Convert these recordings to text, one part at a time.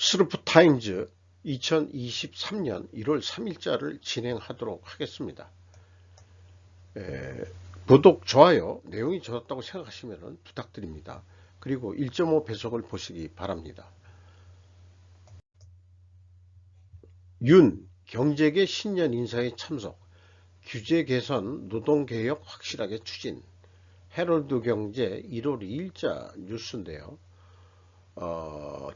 스루프타임즈 2023년 1월 3일자를 진행하도록 하겠습니다. 구독, 좋아요, 내용이 좋았다고 생각하시면 부탁드립니다. 그리고 1.5 배속을 보시기 바랍니다. 윤 경제계 신년 인사에 참석, 규제 개선, 노동개혁 확실하게 추진. 헤럴드 경제 1월 2일자 뉴스인데요.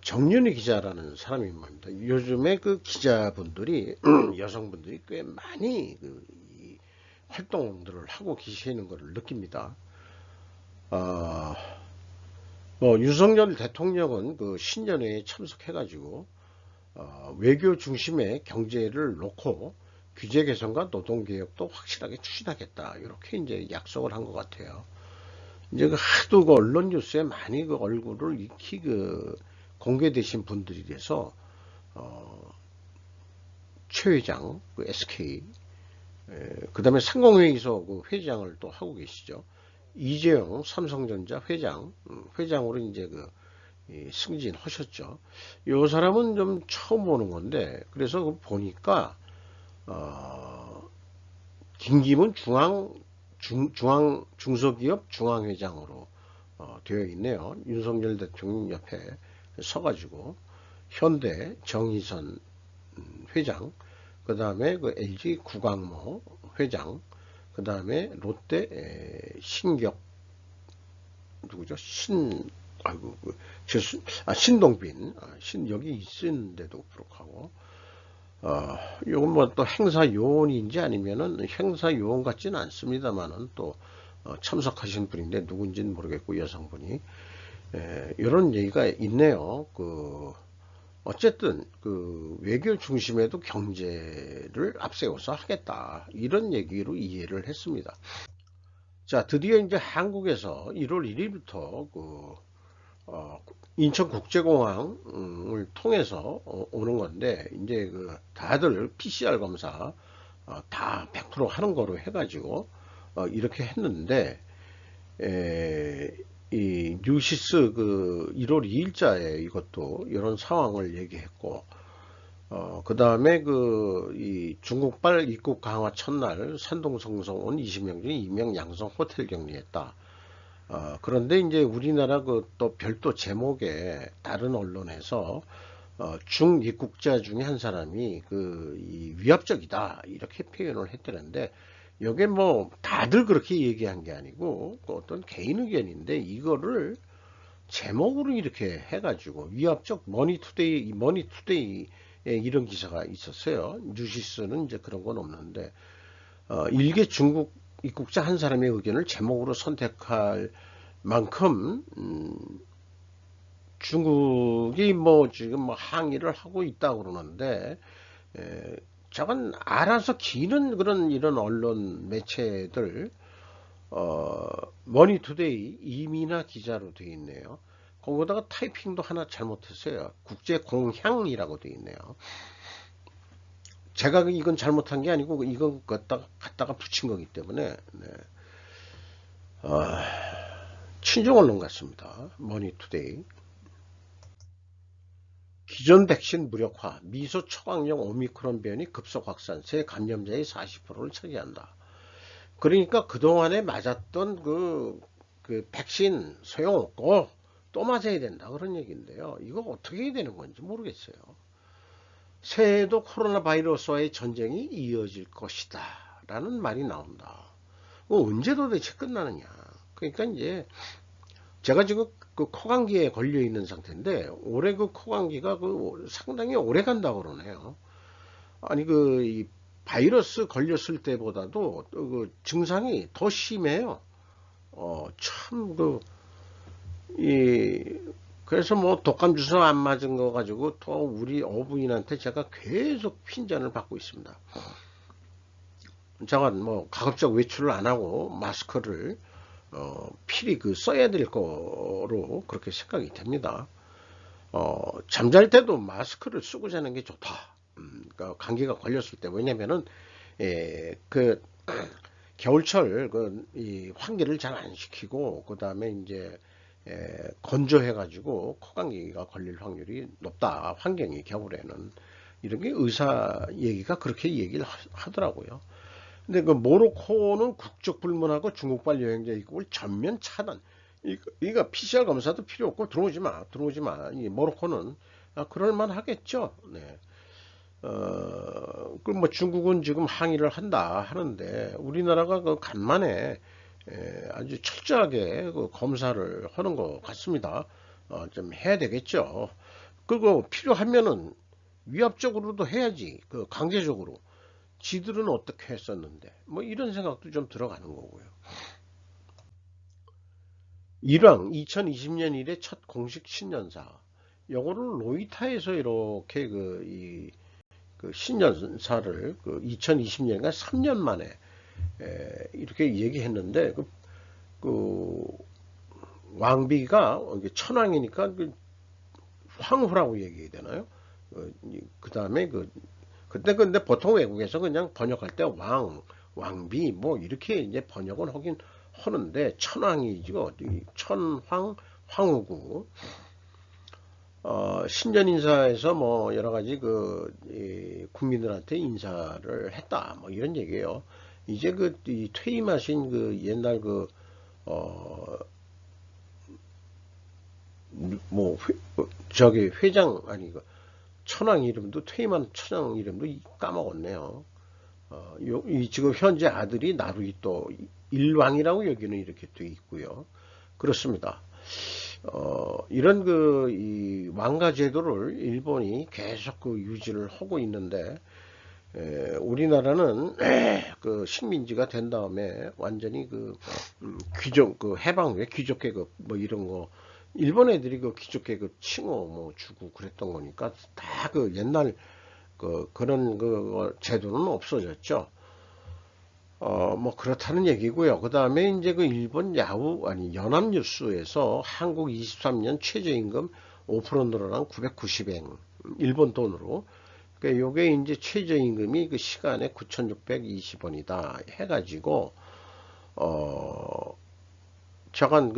정윤희 기자라는 사람이 말입니다. 요즘에 그 기자분들이 여성분들이 꽤 많이 활동들을 하고 계시는 것을 느낍니다. 윤석열 대통령은 그 신년회에 참석해가지고 외교 중심의 경제를 놓고 규제 개선과 노동 개혁도 확실하게 추진하겠다, 이렇게 이제 약속을 한 것 같아요. 이제 하도 그 언론 뉴스에 많이 그 얼굴을 익히 공개되신 분들이라서 최 회장, 그 SK, 그 다음에 상공회의소 그 회장을 또 하고 계시죠. 이재용 삼성전자 회장으로 이제 승진하셨죠. 이 사람은 좀 처음 보는 건데, 그래서 보니까 김기문 중소기업 중앙회장으로 되어 있네요. 윤석열 대통령 옆에 서가지고 현대 정의선 회장, 그 다음에 그 LG 구강모 회장, 그 다음에 롯데 신격 누구죠? 신동빈, 여기 있는데도 불구하고 이건 뭐 또 행사 요원인지 아니면은 행사 요원 같지는 않습니다만은 또 참석하신 분인데 누군지는 모르겠고, 여성분이 이런 얘기가 있네요. 어쨌든 외교 중심에도 경제를 앞세워서 하겠다, 이런 얘기로 이해를 했습니다. 자, 드디어 이제 한국에서 1월 1일부터 인천국제공항을 통해서 오는 건데, 이제 다들 PCR 검사 다 100% 하는 거로 해가지고 이렇게 했는데, 이 뉴시스 1월 2일자에 이것도 이런 상황을 얘기했고, 그 다음에 이 중국발 입국 강화 첫날 산동성성 온 20명 중에 2명 양성 호텔 격리했다. 그런데 이제 우리나라 또 별도 제목에 다른 언론에서 중입국자 중에 한 사람이 이 위압적이다, 이렇게 표현을 했다는데, 이게 뭐 다들 그렇게 얘기한 게 아니고 어떤 개인 의견인데, 이거를 제목으로 이렇게 해가지고 위압적, 머니투데이에 이런 기사가 있었어요. 뉴시스는 이제 그런 건 없는데, 일개 중국 입국자 한 사람의 의견을 제목으로 선택할 만큼 중국이 뭐 지금 뭐 항의를 하고 있다고 그러는데, 저건 알아서 기는 이런 언론 매체들, 머니투데이 이민아 기자로 되어 있네요. 거기다가 타이핑도 하나 잘못했어요. 국제공향이라고 되어 있네요. 제가 이건 잘못한 게 아니고 이건 갖다가 붙인 거기 때문에, 친중 언론 같습니다. 머니투데이. 기존 백신 무력화, 미소 초강령 오미크론 변이 급속 확산, 새 감염자의 40%를 차지한다. 그러니까 그동안에 맞았던 백신 소용없고 또 맞아야 된다, 그런 얘기인데요. 이거 어떻게 해야 되는 건지 모르겠어요. 새해에도 코로나 바이러스와의 전쟁이 이어질 것이다, 라는 말이 나온다. 언제 도대체 끝나느냐. 그러니까 이제 제가 지금 코감기에 걸려 있는 상태인데, 올해 코감기가 상당히 오래 간다고 그러네요. 아니 이 바이러스 걸렸을 때보다도 증상이 더 심해요. 참 그래서 뭐 독감 주사 안 맞은 거 가지고 또 우리 어부인한테 제가 계속 핀잔을 받고 있습니다. 제가 뭐 가급적 외출을 안 하고 마스크를 필히 써야 될 거로 그렇게 생각이 됩니다. 잠잘 때도 마스크를 쓰고 자는 게 좋다. 그러니까 감기가 걸렸을 때, 왜냐면은 겨울철 이 환기를 잘 안 시키고, 그 다음에 이제 건조해가지고 코감기가 걸릴 확률이 높다. 환경이 겨울에는. 이런 게 의사 얘기가 그렇게 얘기를 하더라고요. 근데 그 모로코는 국적 불문하고 중국발 여행자 입국을 전면 차단. 이거 PCR 검사도 필요 없고 들어오지 마, 들어오지 마. 이 모로코는 그럴만 하겠죠. 네. 그 뭐 중국은 지금 항의를 한다 하는데 우리나라가 그 간만에 아주 철저하게 그 검사를 하는 것 같습니다. 좀 해야 되겠죠. 그리고 필요하면은 위압적으로도 해야지. 그 강제적으로. 지들은 어떻게 했었는데. 뭐 이런 생각도 좀 들어가는 거고요. 이랑 2020년 이래 첫 공식 신년사. 요거를 로이타에서 이렇게 그 신년사를 그 2020년인가 3년 만에 이렇게 얘기했는데 그 왕비가 천황이니까 그 황후라고 얘기해야 되나요? 그 다음에 그때 근데 보통 외국에서 그냥 번역할 때 왕비 뭐 이렇게 이제 번역은 하긴 하는데 천황이죠. 천황 황후고 신년 인사에서 뭐 여러 가지 국민들한테 인사를 했다 뭐 이런 얘기예요. 이제 이 퇴임하신 옛날 뭐 저기 회장 아니 천황 이름도 퇴임한 천황 이름도 까먹었네요. 지금 현재 아들이 나루히토 일왕이라고 여기는 이렇게 돼 있고요. 그렇습니다. 이런 이 왕가 제도를 일본이 계속 유지를 하고 있는데 우리나라는 그 식민지가 된 다음에 완전히 귀족 해방 후에 귀족 계급 뭐 이런 거 일본 애들이 귀족 계급 칭호 뭐 주고 그랬던 거니까 다 옛날 그런 제도는 없어졌죠. 뭐 그렇다는 얘기고요. 그 다음에 이제 일본 연합뉴스에서 한국 23년 최저임금 5% 늘어난 990엔 일본 돈으로. 그러니까 요게 이제 최저임금이 시간에 9,620원이다 해가지고 저간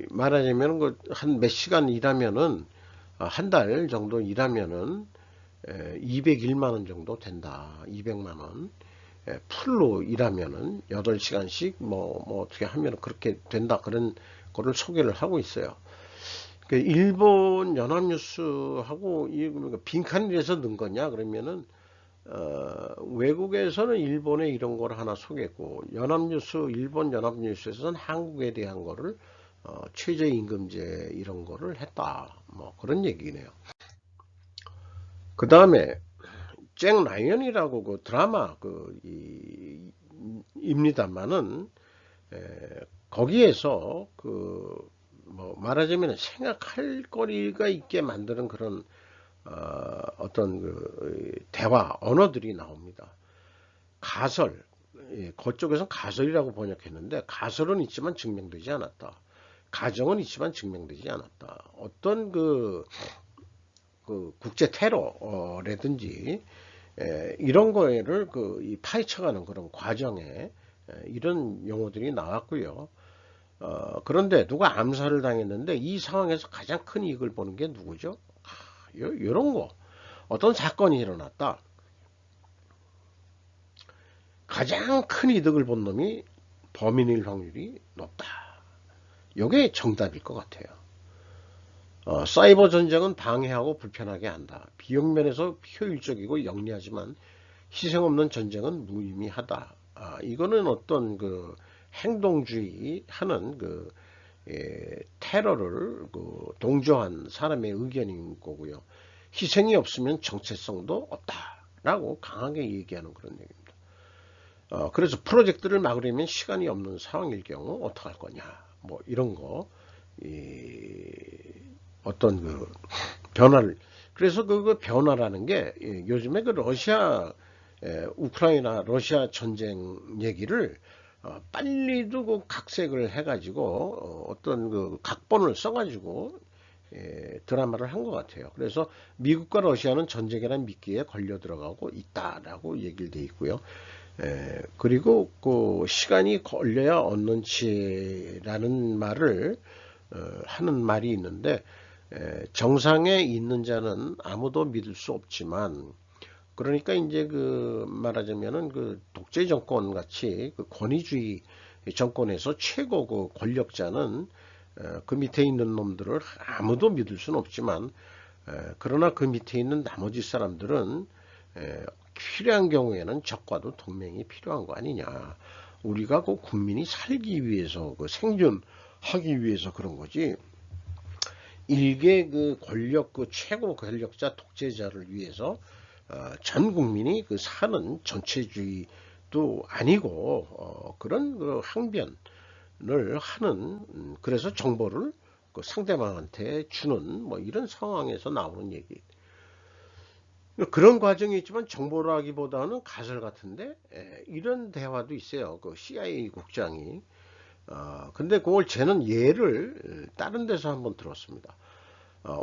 말하자면 한 몇 시간 일하면은 한 달 정도 일하면은 201만 원 정도 된다. 200만 원. 풀로 일하면은 8시간씩 뭐 어떻게 하면 그렇게 된다. 그런 거를 소개를 하고 있어요. 일본 연합뉴스하고 빈칸에서 넣은 거냐 그러면은 외국에서는 일본에 이런 걸 하나 소개했고 일본 연합뉴스에서는 한국에 대한 거를 최저임금제 이런 거를 했다. 뭐 그런 얘기네요. 그 다음에 잭 라이언이라고 드라마 입니다만은 거기에서 뭐 말하자면 생각할 거리가 있게 만드는 그런 어떤 대화 언어들이 나옵니다. 가설 그쪽에서는 가설이라고 번역했는데 가설은 있지만 증명되지 않았다. 가정은 있지만 증명되지 않았다. 어떤 국제 테러라든지 이런 거를 파헤쳐가는 그런 과정에 이런 용어들이 나왔고요. 그런데 누가 암살을 당했는데 이 상황에서 가장 큰 이익을 보는 게 누구죠? 이런 거 어떤 사건이 일어났다. 가장 큰 이득을 본 놈이 범인일 확률이 높다. 이게 정답일 것 같아요. 사이버 전쟁은 방해하고 불편하게 한다. 비용면에서 효율적이고 영리하지만 희생 없는 전쟁은 무의미하다. 이거는 어떤 행동주의 하는 테러를 동조한 사람의 의견인 거고요. 희생이 없으면 정체성도 없다라고 강하게 얘기하는 그런 얘기입니다. 그래서 프로젝트를 막으려면 시간이 없는 상황일 경우 어떻게 할 거냐. 뭐 이런 거 어떤 변화를 그래서 변화라는 게 요즘에 우크라이나 러시아 전쟁 얘기를 빨리도 각색을 해가지고 어떤 각본을 써가지고 드라마를 한 것 같아요. 그래서 미국과 러시아는 전쟁이라는 미끼에 걸려 들어가고 있다라고 얘기를 돼 있고요. 그리고 그 시간이 걸려야 얻는지라는 말을 하는 말이 있는데, 정상에 있는 자는 아무도 믿을 수 없지만, 그러니까 이제 그 말하자면은 그 독재 정권 같이 그 권위주의 정권에서 최고 그 권력자는 그 밑에 있는 놈들을 아무도 믿을 수는 없지만, 그러나 그 밑에 있는 나머지 사람들은 필요한 경우에는 적과도 동맹이 필요한 거 아니냐. 우리가 그 국민이 살기 위해서 그 생존하기 위해서 그런 거지. 일개 그 권력 그 최고 권력자 독재자를 위해서 전 국민이 그 사는 전체주의도 아니고 그런 그 항변을 하는 그래서 정보를 그 상대방한테 주는 뭐 이런 상황에서 나오는 얘기. 그런 과정이 있지만 정보라기보다는 가설 같은데 이런 대화도 있어요. 그 CIA 국장이 근데 그걸 쟤는 예를 다른 데서 한번 들었습니다.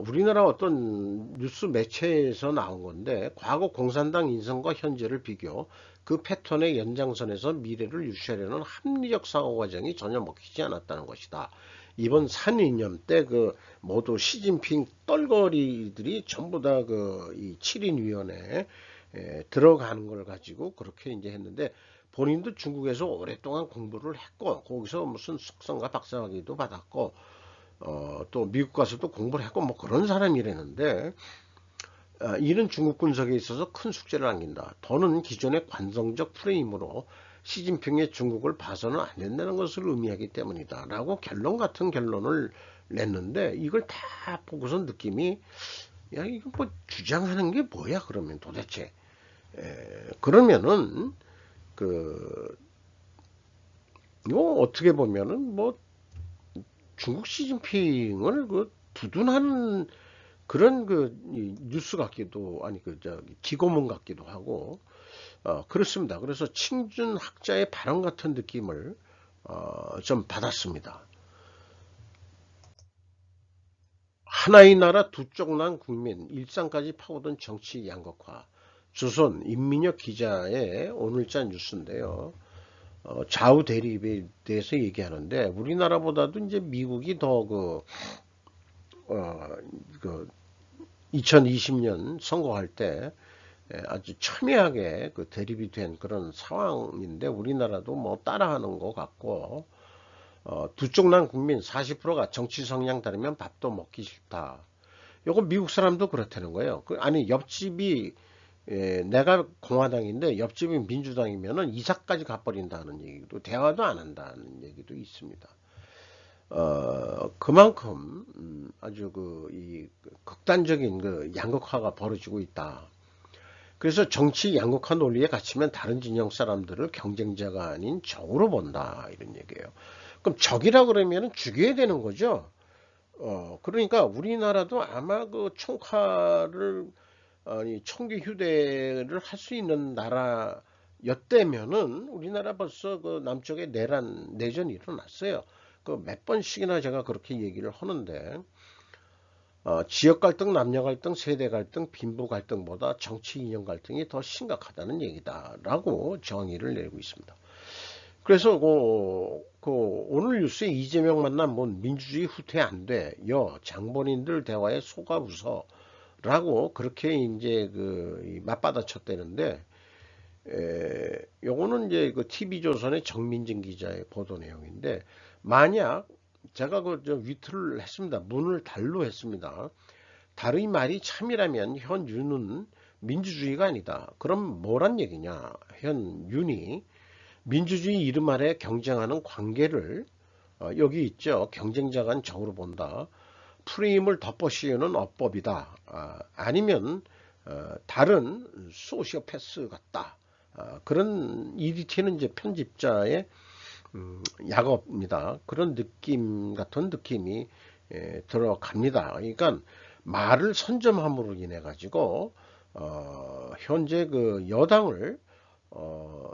우리나라 어떤 뉴스 매체에서 나온 건데 과거 공산당 인선과 현재를 비교 그 패턴의 연장선에서 미래를 유지하려는 합리적 사고 과정이 전혀 먹히지 않았다는 것이다. 이번 산이념 때 그 모두 시진핑 떨거리들이 전부 다 그 이 7인 위원회에 들어가는 걸 가지고 그렇게 이제 했는데 본인도 중국에서 오랫동안 공부를 했고 거기서 무슨 석성과 박사학위도 받았고 또 미국 가서도 공부를 했고 뭐 그런 사람이라는데 이는 중국 군석에 있어서 큰 숙제를 안긴다. 더는 기존의 관성적 프레임으로 시진핑의 중국을 봐서는 안 된다는 것을 의미하기 때문이다. 라고 결론 같은 결론을 냈는데 이걸 다 보고서 느낌이 야 이거 뭐 주장하는 게 뭐야 그러면 도대체 그러면은 그 이거 어떻게 보면은 뭐 중국 시진핑을 그 두둔하는 그런 그 뉴스 같기도 아니 그 저기 기고문 같기도 하고 그렇습니다. 그래서 친준 학자의 발언 같은 느낌을 좀 받았습니다. 하나의 나라 두 쪽 난 국민 일상까지 파고든 정치 양극화 조선 임민혁 기자의 오늘자 뉴스인데요. 좌우 대립에 대해서 얘기하는데 우리나라보다도 이제 미국이 더 그 2020년 선거할 때 아주 첨예하게 그 대립이 된 그런 상황인데 우리나라도 뭐 따라하는 것 같고 두 쪽 난 국민 40%가 정치 성향 다르면 밥도 먹기 싫다. 요거 미국 사람도 그렇다는 거예요. 아니 옆집이 내가 공화당인데 옆집이 민주당이면은 이사까지 가버린다는 얘기도 대화도 안 한다는 얘기도 있습니다. 그만큼 아주 이 극단적인 그 양극화가 벌어지고 있다. 그래서 정치 양극화 논리에 갇히면 다른 진영 사람들을 경쟁자가 아닌 적으로 본다 이런 얘기예요. 그럼 적이라 그러면 죽여야 되는 거죠. 그러니까 우리나라도 아마 그 총칼을 아니 총기 휴대를 할 수 있는 나라였다면은 우리나라 벌써 그 남쪽에 내전이 일어났어요. 그 몇 번씩이나 제가 그렇게 얘기를 하는데 지역 갈등, 남녀 갈등, 세대 갈등, 빈부 갈등보다 정치 이념 갈등이 더 심각하다는 얘기다라고 정의를 내리고 있습니다. 그래서 오늘 뉴스에 이재명 만남 뭔 민주주의 후퇴 안 돼. 장본인들 대화에 속아 웃어라고 그렇게 이제 맞받아쳤다는데 요거는 이제 그 TV조선의 정민진 기자의 보도 내용인데 만약 제가 위트를 했습니다. 문을 달로 했습니다. 다른 말이 참이라면 현 윤은 민주주의가 아니다. 그럼 뭐란 얘기냐? 현 윤이 민주주의 이름 아래 경쟁하는 관계를 여기 있죠. 경쟁자 간 적으로 본다. 프레임을 덮어씌우는 어법이다. 아니면 다른 소시오패스 같다. 그런 EDT는 이제 편집자의 약업입니다. 그런 느낌 같은 느낌이 들어갑니다. 그러니까 말을 선점함으로 인해 가지고 현재 그 여당을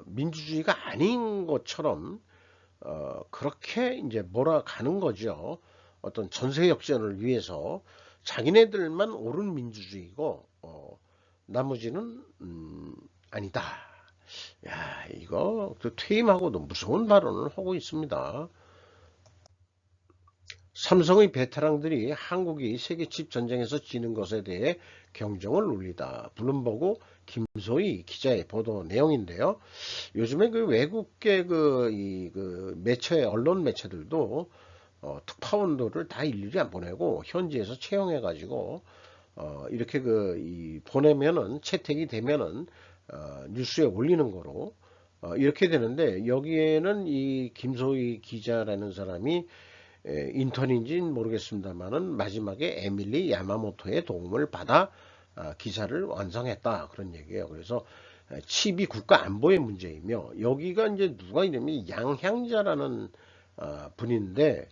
민주주의가 아닌 것처럼 그렇게 이제 몰아가는 거죠. 어떤 전세 역전을 위해서 자기네들만 옳은 민주주의고 나머지는 아니다. 야, 이거 퇴임하고도 무서운 발언을 하고 있습니다. 삼성의 베테랑들이 한국이 세계칩 전쟁에서 지는 것에 대해 경종을 울리다. 블룸버그 김소희 기자의 보도 내용인데요. 요즘에 그 외국계 매체, 언론 매체들도 특파원들을 다 일일이 안 보내고 현지에서 채용해가지고 이렇게 보내면은 채택이 되면은 뉴스에 올리는 거로 이렇게 되는데, 여기에는 이 김소희 기자라는 사람이 인턴인지는 모르겠습니다만은 마지막에 에밀리 야마모토의 도움을 받아 기사를 완성했다, 그런 얘기예요. 그래서 칩이 국가 안보의 문제이며, 여기가 이제 누가 이름이 양향자라는 분인데,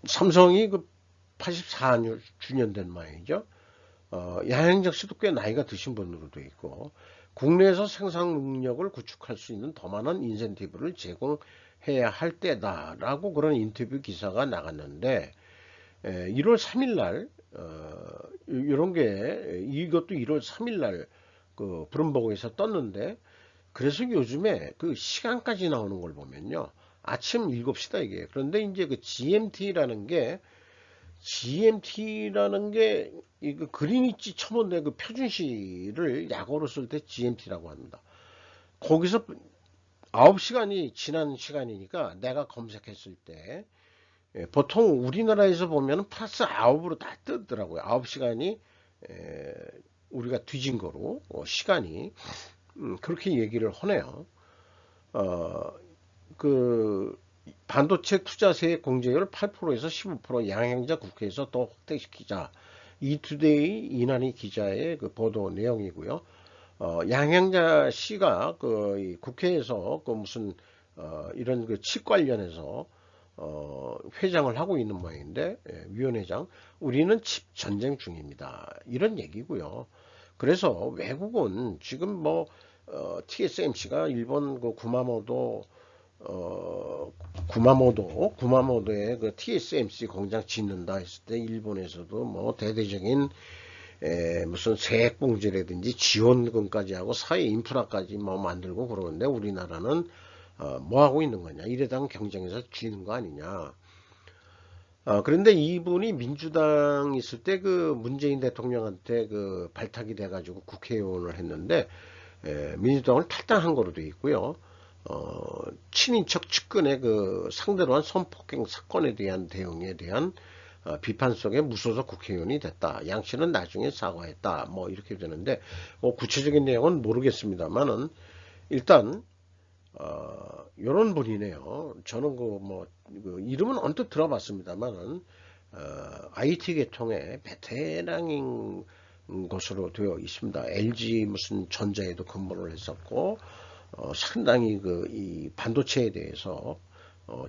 삼성이 그 84주년 된 모양이죠. 양행적 씨도 꽤 나이가 드신 분으로 돼 있고, 국내에서 생산 능력을 구축할 수 있는 더 많은 인센티브를 제공해야 할 때다라고 그런 인터뷰 기사가 나갔는데, 1월 3일 날 이런 게, 이것도 1월 3일 날 그 브룸버그에서 떴는데, 그래서 요즘에 그 시간까지 나오는 걸 보면요, 아침 7시다 이게. 그런데 이제 그 GMT라는 게 이거 그린위치 첨언대 그 표준시를 약어로 쓸 때 GMT라고 합니다. 거기서 9시간이 지난 시간이니까 내가 검색했을 때 보통 우리나라에서 보면 플러스 9으로 다 뜨더라고요. 9시간이 우리가 뒤진 거로 시간이 그렇게 얘기를 하네요. 어, 그 반도체 투자세 공제율 8%에서 15% 양행자 국회에서 더 확대시키자. 이투데이 이난희 기자의 그 보도 내용이고요. 양행자 씨가 그 국회에서 그 무슨 이런 그 칩 관련해서 회장을 하고 있는 모양인데, 위원회장, 우리는 칩 전쟁 중입니다, 이런 얘기고요. 그래서 외국은 지금 뭐 TSMC가 일본 그 구마모도에 그 TSMC 공장 짓는다 했을 때 일본에서도 뭐 대대적인 무슨 세액공제라든지 지원금까지 하고 사회 인프라까지 뭐 만들고 그러는데, 우리나라는 뭐 하고 있는 거냐, 이래당 경쟁에서 쥐는 거 아니냐. 그런데 이분이 민주당 있을 때 그 문재인 대통령한테 그 발탁이 돼가지고 국회의원을 했는데, 민주당을 탈당한 거로 되어 있고요. 친인척 측근의 그 상대로 한 성폭행 사건에 대한 대응에 대한 비판 속에 무소속 국회의원이 됐다. 양 씨는 나중에 사과했다. 뭐 이렇게 되는데, 구체적인 내용은 모르겠습니다만은 일단 이런 분이네요. 저는 그 이름은 언뜻 들어봤습니다만은 IT 계통의 베테랑인 것으로 되어 있습니다. LG 무슨 전자에도 근무를 했었고, 상당히 이 반도체에 대해서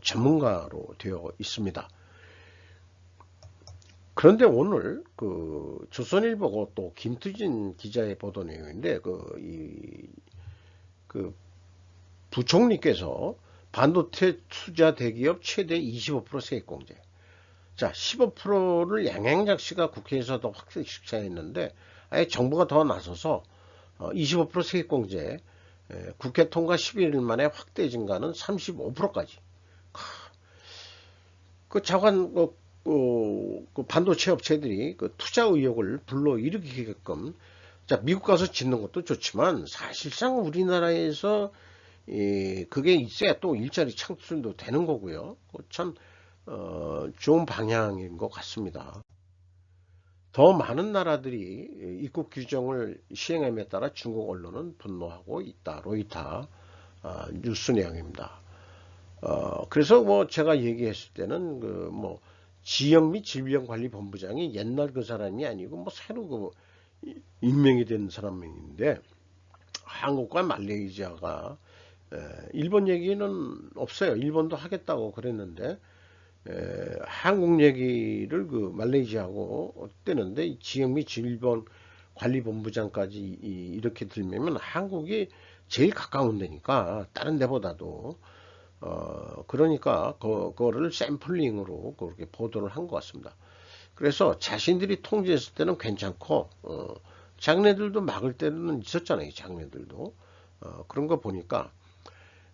전문가로 되어 있습니다. 그런데 오늘 그 조선일보고 또 김투진 기자의 보도 내용인데, 그 부총리께서 반도체 투자 대기업 최대 25% 세액공제. 자, 15%를 양양작 씨가 국회에서도 확대시켰는데, 아예 정부가 더 나서서 25% 세액공제, 국회 통과 11일 만에 확대 증가는 35%까지. 그 자관 그 반도체 업체들이 그 투자 의욕을 불러일으키게끔, 자, 미국 가서 짓는 것도 좋지만 사실상 우리나라에서 그게 있어야 또 일자리 창출도 되는 거고요. 참 좋은 방향인 것 같습니다. 더 많은 나라들이 입국 규정을 시행함에 따라 중국 언론은 분노하고 있다. 로이터 뉴스 내용입니다. 그래서 뭐 제가 얘기했을 때는 지영미 질병관리본부장이 옛날 그 사람이 아니고 뭐 새로 임명이 된 사람인데, 한국과 말레이시아가 일본 얘기는 없어요. 일본도 하겠다고 그랬는데 한국 얘기를 그 말레이시아하고 떼는데, 지영미 질병관리본부장까지 이렇게 들면 한국이 제일 가까운 데니까, 다른 데보다도 그러니까 그거를 샘플링으로 그렇게 보도를 한 것 같습니다. 그래서 자신들이 통제했을 때는 괜찮고 장내들도 막을 때는 있었잖아요. 장내들도. 그런 거 보니까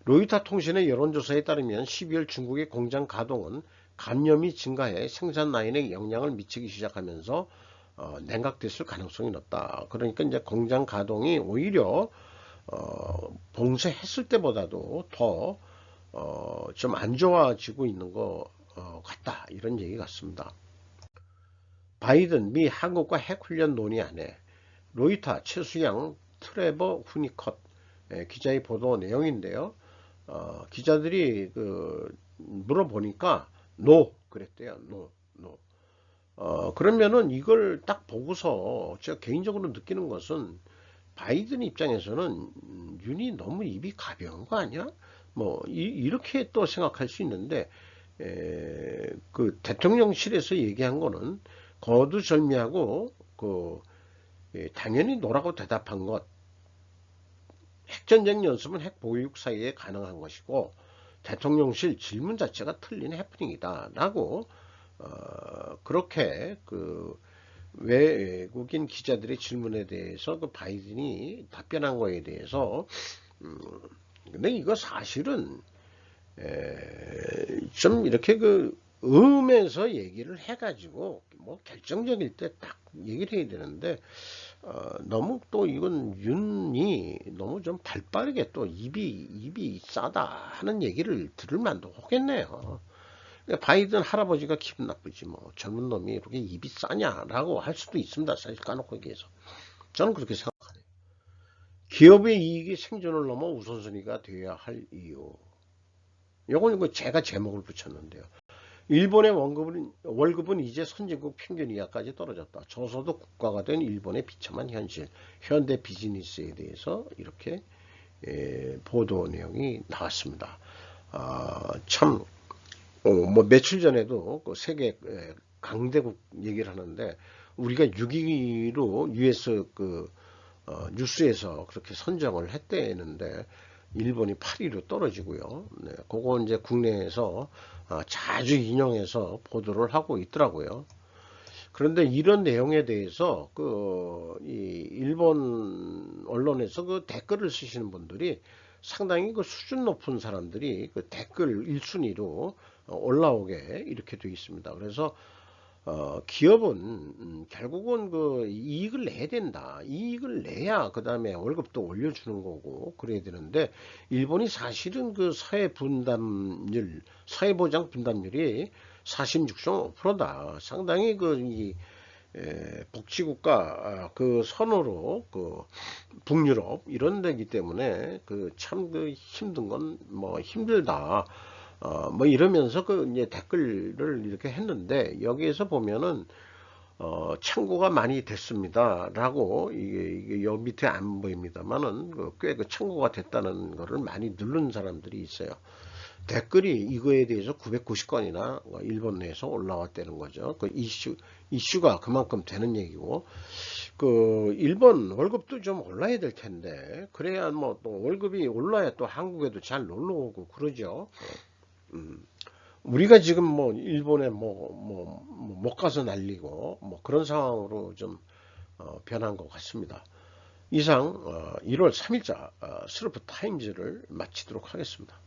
로이터 통신의 여론조사에 따르면 12월 중국의 공장 가동은 감염이 증가해 생산 라인에 영향을 미치기 시작하면서 냉각됐을 가능성이 높다. 그러니까 이제 공장 가동이 오히려 봉쇄했을 때보다도 더 좀 안 좋아지고 있는 것 같다. 이런 얘기 같습니다. 바이든 미 한국과 핵훈련 논의안에 로이터 최수양 트레버 후니컷 기자의 보도 내용인데요. 기자들이 물어보니까 노 그랬대요. 노. 그러면은 이걸 딱 보고서 제가 개인적으로 느끼는 것은 바이든 입장에서는 윤이 너무 입이 가벼운 거 아니야? 뭐 이렇게 또 생각할 수 있는데 그 대통령실에서 얘기한 거는 거두절미하고 당연히 노라고 대답한 것, 핵전쟁 연습은 핵 보유국 사이에 가능한 것이고 대통령실 질문 자체가 틀린 해프닝이다 라고 그렇게 외국인 기자들의 질문에 대해서 바이든이 답변한 거에 대해서 근데 이거 사실은 좀 이렇게 음에서 얘기를 해가지고 뭐 결정적일 때 딱 얘기를 해야 되는데 너무 또 이건 윤이 너무 좀 발빠르게 또 입이 싸다 하는 얘기를 들을 만도 하겠네요. 바이든 할아버지가 기분 나쁘지 뭐 젊은 놈이 이렇게 입이 싸냐라고 할 수도 있습니다. 사실 까놓고 얘기해서 저는 그렇게 생각하네요. 기업의 이익이 생존을 넘어 우선순위가 되어야 할 이유. 요건 이거 제가 제목을 붙였는데요. 일본의 월급은 이제 선진국 평균 이하까지 떨어졌다. 저소득 국가가 된 일본의 비참한 현실. 현대 비즈니스에 대해서 이렇게 보도 내용이 나왔습니다. 참 뭐 며칠 전에도 세계 강대국 얘기를 하는데 우리가 6위로 US 뉴스에서 그렇게 선정을 했대는데 일본이 8위로 떨어지고요. 네, 그거 이제 국내에서 자주 인용해서 보도를 하고 있더라고요. 그런데 이런 내용에 대해서 이 일본 언론에서 댓글을 쓰시는 분들이 상당히 수준 높은 사람들이 댓글 1순위로 올라오게 이렇게 되어 있습니다. 그래서 기업은 결국은 이익을 내야 된다. 이익을 내야 그 다음에 월급도 올려주는 거고 그래야 되는데 일본이 사실은 사회보장 분담률이 46.5%다. 상당히 복지국가 선호로 북유럽 이런 데기 때문에 참 힘든 건 뭐 힘들다. 뭐 이러면서 이제 댓글을 이렇게 했는데 여기에서 보면은 청구가 많이 됐습니다 라고 이게 여 밑에 안 보입니다만은 꽤 청구가 됐다는 거를 많이 누른 사람들이 있어요. 댓글이 이거에 대해서 990건이나 일본 내에서 올라왔다는 거죠. 이슈가 그만큼 되는 얘기고 일본 월급도 좀 올라야 될 텐데 그래야 뭐 또 월급이 올라야 또 한국에도 잘 놀러 오고 그러죠. 우리가 지금 뭐 일본에 못 가서 난리고 뭐 그런 상황으로 좀 변한 것 같습니다. 이상 1월 3일자 스루프 타임즈를 마치도록 하겠습니다.